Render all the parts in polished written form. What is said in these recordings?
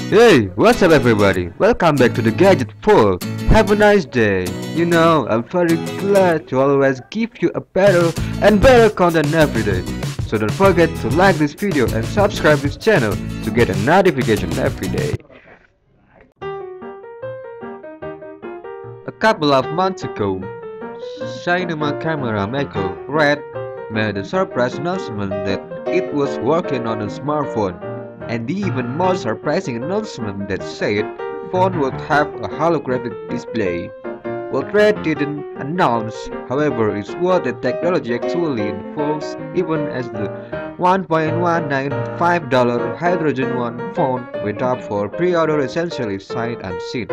Hey, what's up everybody? Welcome back to the Gadget 4. Have a nice day. You know, I'm very glad to always give you a better and better content every day. So don't forget to like this video and subscribe this channel to get a notification every day. A couple of months ago, cinema camera maker Red made a surprise announcement that it was working on a smartphone. And the even more surprising announcement that said phone would have a holographic display. What Red didn't announce, however, is what the technology actually involves, even as the $1.195 Hydrogen One phone went up for pre-order essentially sight unseen.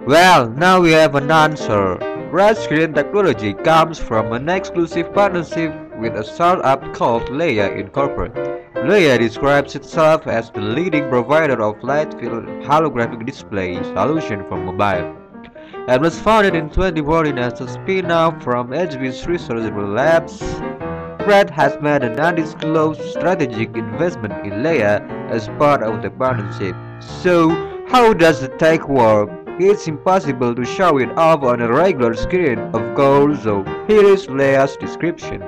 Well, now we have an answer. Red Screen technology comes from an exclusive partnership with a startup called Leia Incorporated. Leia describes itself as the leading provider of light-filled holographic display solution for mobile. It was founded in 2014 as a spin-off from HB's Research Labs. Red has made an undisclosed strategic investment in Leia as part of the partnership. So, how does the tech work? It's impossible to show it off on a regular screen, of course, so here is Leia's description.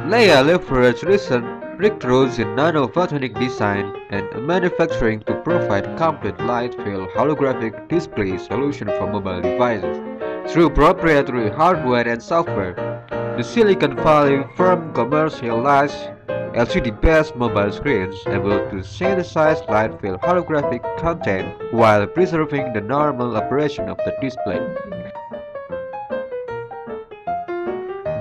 Leia leveraged recent breakthroughs in nanophotonic design and manufacturing to provide complete light-filled holographic display solution for mobile devices. Through proprietary hardware and software, the Silicon Valley firm commercialized LCD-based mobile screens able to synthesize light-filled holographic content while preserving the normal operation of the display.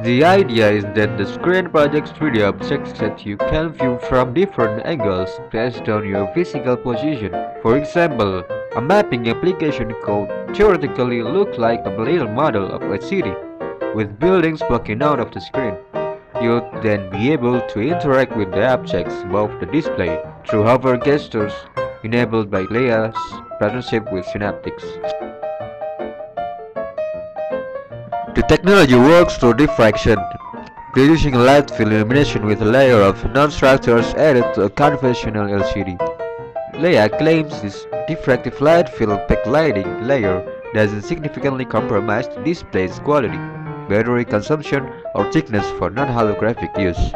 The idea is that the screen projects 3D objects that you can view from different angles based on your physical position. For example, a mapping application could theoretically look like a little model of a city, with buildings blocking out of the screen. You'd then be able to interact with the objects above the display through hover gestures enabled by Leia's partnership with Synaptics. The technology works through diffraction, producing light-filled illumination with a layer of non-structures added to a conventional LCD. Leia claims this diffractive light-filled backlighting layer doesn't significantly compromise the display's quality, battery consumption, or thickness for non-holographic use.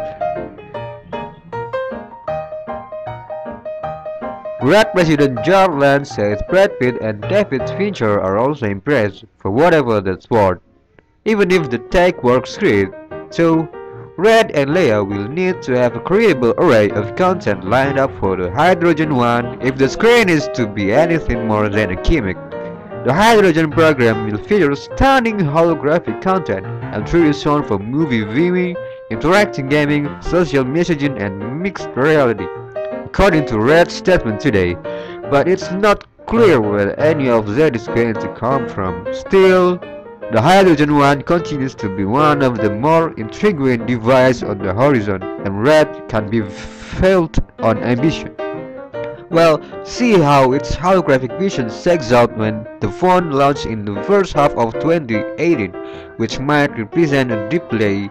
Red President George Lance says Brad Pitt and David Fincher are also impressed, for whatever that's worth. Even if the tech works great, so Red and Leia will need to have a credible array of content lined up for the Hydrogen One if the screen is to be anything more than a gimmick. The Hydrogen program will feature stunning holographic content and 3D sound for movie viewing, interactive gaming, social messaging, and mixed reality, according to Red's statement today, but it's not clear where any of that is going to come from. Still, the Hydrogen One continues to be one of the more intriguing devices on the horizon, and Red can be felt on ambition. Well, see how its holographic vision shakes out when the phone launched in the first half of 2018, which might represent a display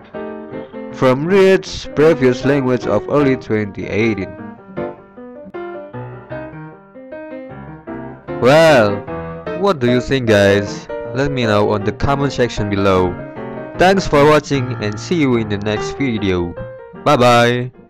from Red's previous language of early 2018. Well, what do you think, guys? Let me know on the comment section below. Thanks for watching and see you in the next video. Bye bye.